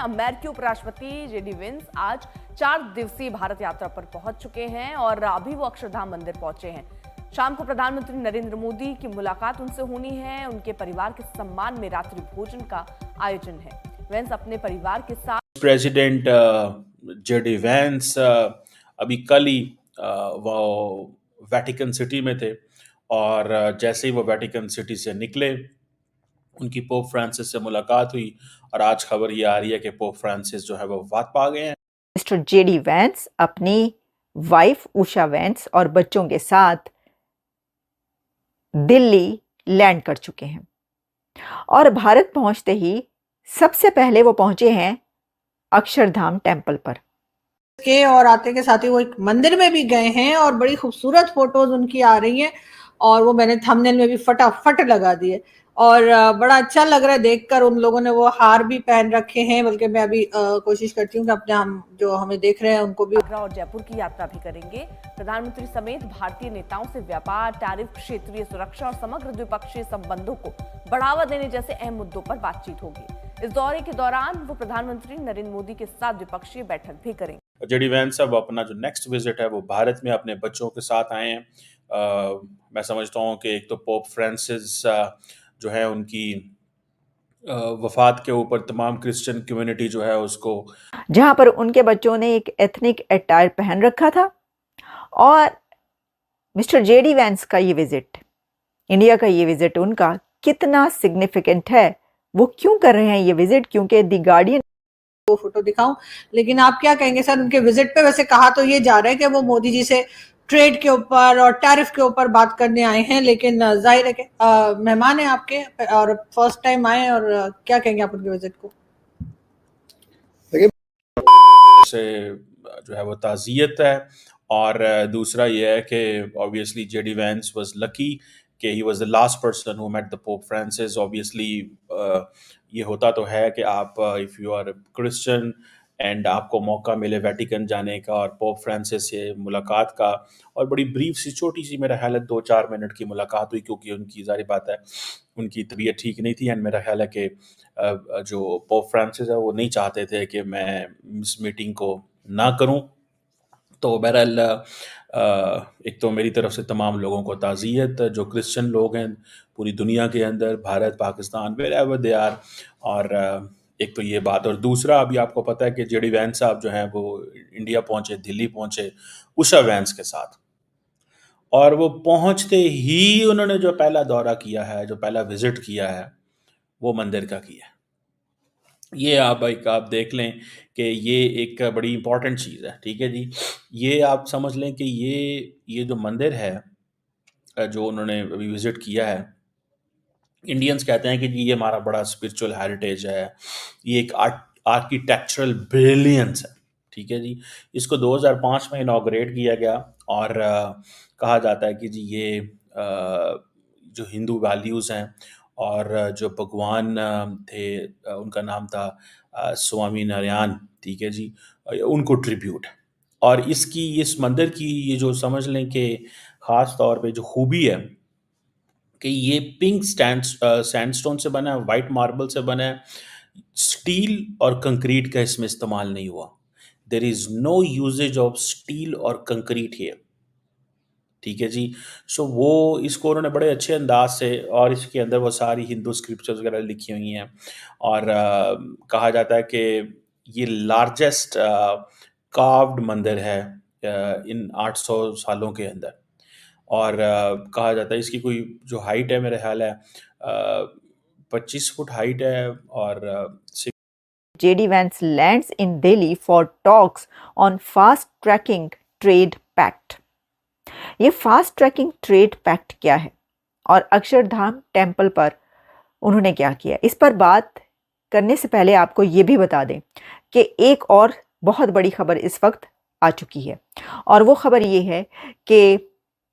अमेरिकी उपराष्ट्रपति JD Vance आज 4 दिवसीय भारत यात्रा पर पहुंच चुके हैं और अभी वो अक्षरधाम मंदिर पहुंचे हैं। शाम को प्रधानमंत्री नरेंद्र मोदी की मुलाकात उनसे होनी है। उनके परिवार के सम्मान में रात्रि भोजन का आयोजन है। वेंस अपने परिवार के साथ प्रेसिडेंट जेडी वेंस अभी कल ही वो वेटिकन सिटी में थे और जैसे ही वो वेटिकन सिटी से निकले उनकी पोप फ्रांसिस से मुलाकात हुई और आज खबर ये आ रही है कि पोप फ्रांसिस जो है वो वफात पा गए हैं। मिस्टर जेडी वेंस अपनी वाइफ उषा वेंस और बच्चों के साथ दिल्ली लैंड कर चुके हैं और भारत पहुंचते ही सबसे पहले वो पहुंचे हैं अक्षरधाम टेम्पल पर के और आते के साथ ही वो एक मंदिर में भी गए हैं और बड़ी खूबसूरत फोटोज उनकी आ रही हैं और वो मैंने थंबनेल में भी फटाफट लगा दिए और बड़ा अच्छा लग रहा है देखकर। उन लोगों ने वो हार भी पहन रखे हैं, बल्कि मैं अभी कोशिश करती हूँ कि अपने हम जो हमें देख रहे हैं उनको भी। आगरा और जयपुर की यात्रा भी करेंगे। प्रधानमंत्री समेत भारतीय नेताओं से व्यापार, टैरिफ, क्षेत्रीय सुरक्षा और समग्र द्विपक्षीय संबंधों को बढ़ावा देने जैसे अहम मुद्दों पर बातचीत होगी। इस दौरे के दौरान वो प्रधानमंत्री नरेंद्र मोदी के साथ द्विपक्षीय बैठक भी करेंगे। जेडी वेंस अब अपना जो नेक्स्ट विजिट है वो भारत में अपने बच्चों के साथ आए हैं। मैं समझता हूँ कि एक तो पोप फ्रांसिस जो है उनकी वफात के ऊपर तमाम क्रिश्चियन कम्युनिटी जो है उसको, जहां पर उनके बच्चों ने एक एथनिक अटायर पहन रखा था और मिस्टर जेडी वेंस का ये विजिट, इंडिया का ये विजिट उनका कितना सिग्निफिकेंट है, वो क्यों कर रहे हैं ये विजिट, क्योंकि द गार्डियन वो फोटो दिखाऊं। लेकिन आप क्या कहेंगे सर उनके विजिट पे? वैसे कहा तो ये जा रहा है कि वो मोदी जी से ट्रेड के ऊपर और टैरिफ के ऊपर बात करने आए हैं, लेकिन जाहिर है कि मेहमान है आपके और फर्स्ट टाइम आए और क्या कहेंगे आप उनके विजिट को? से जो है वो ताज़ियत है और दूसरा ये है कि obviously JD Vance was lucky कि he was the last person who met the Pope Francis. Obviously ये होता तो है कि आप if you are Christian and आपको मौका मिले वेटिकन जाने का और पोप फ्रांसिस से मुलाकात का, और बड़ी ब्रीफ सी छोटी सी मेरा ख्याल है 2-4 मिनट की मुलाकात हुई, क्योंकि उनकी ज़ाहिर बात है उनकी तबीयत ठीक नहीं थी एंड मेरा ख्याल है कि जो पोप फ्रांसिस है वो नहीं चाहते थे कि मैं इस मीटिंग को ना करूं। तो बहरहाल एक तो मेरी तरफ से तमाम लोगों को ताज़ियत, जो क्रिश्चियन लोग हैं पूरी दुनिया के अंदर, Bharat, Pakistan, wherever they are, और एक तो ये बात। और दूसरा अभी आपको पता है कि जेडी वेंस साहब जो हैं वो इंडिया पहुंचे, दिल्ली पहुंचे उषा वेंस के साथ, और वो पहुंचते ही उन्होंने जो पहला दौरा किया है, जो पहला विजिट किया है, वो मंदिर का किया है। ये आप देख लें कि ये एक बड़ी इंपॉर्टेंट चीज़ है, ठीक है जी। ये आप समझ लें कि ये जो मंदिर है जो उन्होंने अभी विजिट किया है, इंडियंस कहते हैं कि जी ये हमारा बड़ा स्पिरिचुअल हेरिटेज है, ये एक आर्किटेक्चरल ब्रिलियंस है, ठीक है जी। इसको 2005 में इनॉग्रेट किया गया और कहा जाता है कि जी ये जो हिंदू वैल्यूज़ हैं और जो भगवान थे उनका नाम था स्वामी नारायण, ठीक है जी, उनको ट्रिब्यूट। और इस मंदिर की ये जो समझ लें कि ख़ास तौर पे जो खूबी है कि ये पिंक सैंडस्टोन से बना है, वाइट मार्बल से बना है, स्टील और कंक्रीट का इसमें इस्तेमाल नहीं हुआ। There is no usages of steel और कंक्रीट हियर, ठीक है जी। सो वो इसको उन्होंने बड़े अच्छे अंदाज से, और इसके अंदर वो सारी हिंदू स्क्रिप्चर्स वगैरह लिखी हुई हैं और कहा जाता है कि ये लार्जेस्ट कार्व्ड मंदिर है इन 800 सालों के अंदर। और कहा जाता है इसकी कोई जो हाइट है मेरा ख्याल है 25 फुट हाइट है। और JD Vance lands in Delhi for talks on fast tracking trade pact. ये फास्ट ट्रैकिंग ट्रेड पैक्ट क्या है और अक्षरधाम टेम्पल पर उन्होंने क्या किया, इस पर बात करने से पहले आपको ये भी बता दें कि एक और बहुत बड़ी खबर इस वक्त आ चुकी है और वो खबर ये है कि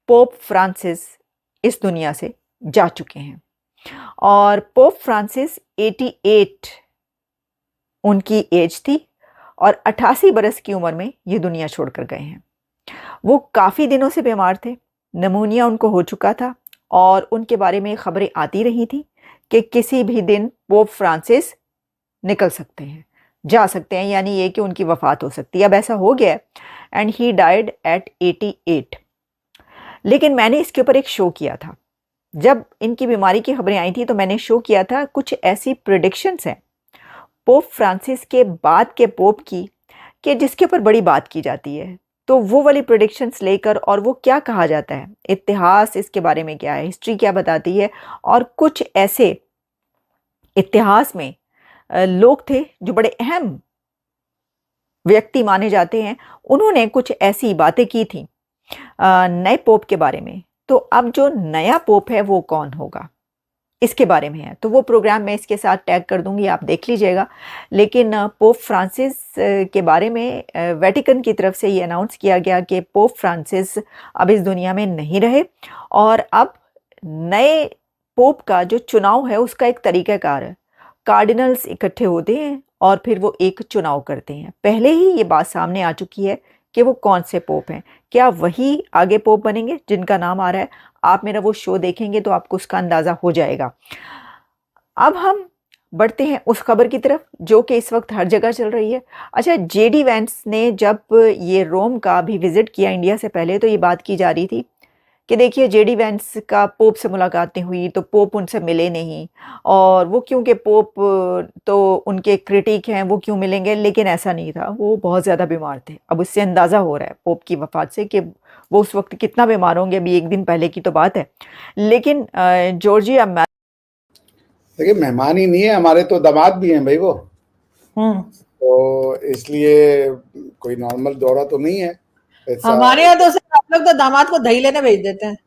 पोप फ्रांसिस इस दुनिया से जा चुके हैं और पोप फ्रांसिस 88 उनकी एज थी और 88 बरस की उम्र में ये दुनिया छोड़कर गए हैं। वो काफ़ी दिनों से बीमार थे, नमूनिया उनको हो चुका था और उनके बारे में खबरें आती रही थी कि किसी भी दिन पोप फ्रांसिस निकल सकते हैं। जा सकते हैं, यानी ये कि उनकी वफात हो सकती है। अब ऐसा हो गया एंड ही डाइड एट 88। लेकिन मैंने इसके ऊपर एक शो किया था। जब इनकी बीमारी की खबरें आई थी तो मैंने शो किया था, कुछ ऐसी प्रिडिक्शंस हैं पोप फ्रांसिस के बाद के पोप की कि जिसके ऊपर बड़ी बात की जाती है। तो वो वाली प्रिडिक्शंस लेकर, और वो क्या कहा जाता है, इतिहास इसके बारे में क्या है, हिस्ट्री क्या बताती है, और कुछ ऐसे इतिहास में लोग थे जो बड़े अहम व्यक्ति माने जाते हैं, उन्होंने कुछ ऐसी बातें की थी नए पोप के बारे में। तो अब जो नया पोप है वो कौन होगा, इसके बारे में है। तो वो प्रोग्राम मैं इसके साथ टैग कर दूंगी, आप देख लीजिएगा। लेकिन पोप फ्रांसिस के बारे में वेटिकन की तरफ से ये अनाउंस किया गया कि पोप फ्रांसिस अब इस दुनिया में नहीं रहे, और अब नए पोप का जो चुनाव है उसका एक तरीक़ाकार है। कार्डिनल्स इकट्ठे होते हैं और फिर वो एक चुनाव करते हैं। पहले ही ये बात सामने आ चुकी है कि वो कौन से पोप हैं। क्या वही आगे पोप बनेंगे जिनका नाम आ रहा है? आप मेरा वो शो देखेंगे तो आपको उसका अंदाज़ा हो जाएगा। अब हम बढ़ते हैं उस खबर की तरफ जो कि इस वक्त हर जगह चल रही है। अच्छा, जेडी वैंस ने जब ये रोम का भी विजिट किया इंडिया से पहले, तो ये बात की जा रही थी कि देखिए जेडी वैंस का पोप से मुलाकातें हुई तो पोप उनसे मिले नहीं, और वो क्योंकि पोप तो उनके क्रिटिक हैं वो क्यों मिलेंगे। लेकिन ऐसा नहीं था, वो बहुत ज़्यादा बीमार थे। अब उससे अंदाज़ा हो रहा है पोप की वफात से कि वो उस वक्त कितना बीमार होंगे। अभी एक दिन पहले की तो बात है। लेकिन जॉर्जिया देखिए, मेहमान ही नहीं है हमारे, तो दामाद भी हैं भाई वो। तो इसलिए कोई नॉर्मल दौरा तो नहीं है। हमारे यहाँ तो सिर्फ आप लोग तो दामाद को दही लेने भेज देते हैं।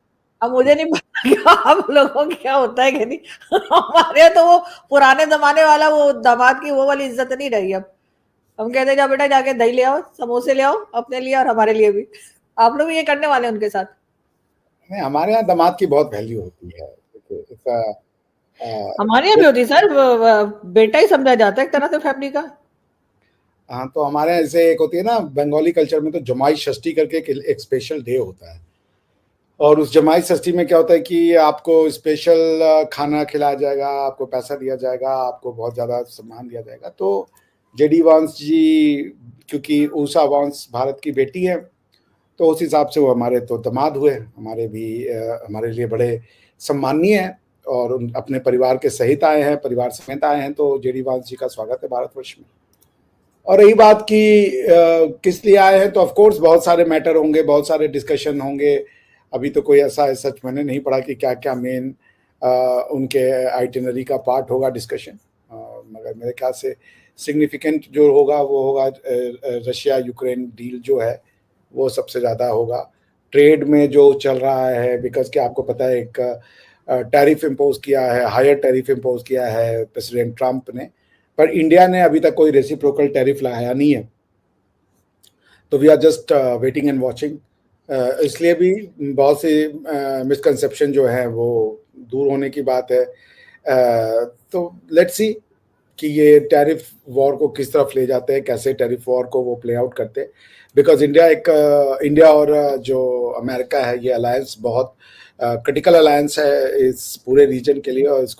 अब मुझे नहीं पता कि आप लोगों को क्या होता है कि नहीं। हमारे यहाँ तो वो पुराने जमाने वाला वो दामाद की वो वाली इज्जत नहीं रही। अब हम कहते हैं जा बेटा जाके दही ले आओ, समोसे ले आओ अपने लिए और हमारे लिए भी। आप लोग भी ये करने वाले हैं उनके साथ? नहीं, हमारे यहाँ दामाद की बहुत वैल्यू होती है। हमारे यहाँ भी होती है सर, बेटा ही समझा जाता है एक तरह से फैमिली का। हाँ, तो हमारे यहाँ ऐसे एक होती है ना, बंगाली कल्चर में तो जमाई षष्ठी करके एक स्पेशल डे होता है, और उस जमाई षष्ठी में क्या होता है कि आपको स्पेशल खाना खिलाया जाएगा, आपको पैसा दिया जाएगा, आपको बहुत ज़्यादा सम्मान दिया जाएगा। तो जेडी वांस जी, क्योंकि ऊषा वांस भारत की बेटी है, तो उस हिसाब से वो हमारे तो दामाद हुए। हमारे लिए बड़े सम्मानीय हैं, और अपने परिवार के सहित आए हैं, परिवार समेत आए हैं। तो जेडी वांस जी का स्वागत है भारतवर्ष में। और रही बात कि किस लिए आए हैं, तो ऑफकोर्स बहुत सारे मैटर होंगे, बहुत सारे डिस्कशन होंगे। अभी तो कोई ऐसा है, सच मैंने नहीं पढ़ा कि क्या क्या मेन उनके आइटिनरी का पार्ट होगा डिस्कशन, मगर मेरे ख्याल से सिग्निफिकेंट जो होगा वो होगा रशिया यूक्रेन डील जो है वो सबसे ज़्यादा होगा। ट्रेड में जो चल रहा है, बिकॉज कि आपको पता है एक टैरिफ इम्पोज किया है, हायर टैरिफ इम्पोज किया है प्रेसिडेंट ट्रंप ने, पर इंडिया ने अभी तक कोई रेसिप्रोकल टैरिफ लगाया नहीं है। तो we are just waiting and watching. इसलिए भी बहुत सी मिसकंसेप्शन जो है वो दूर होने की बात है। तो लेट्स सी कि ये टैरिफ वॉर को किस तरफ ले जाते हैं, कैसे टैरिफ वॉर को वो प्ले आउट करते हैं। बिकॉज इंडिया और जो अमेरिका है, ये अलायंस बहुत क्रिटिकल अलायंस है इस पूरे रीजन के लिए, और इसको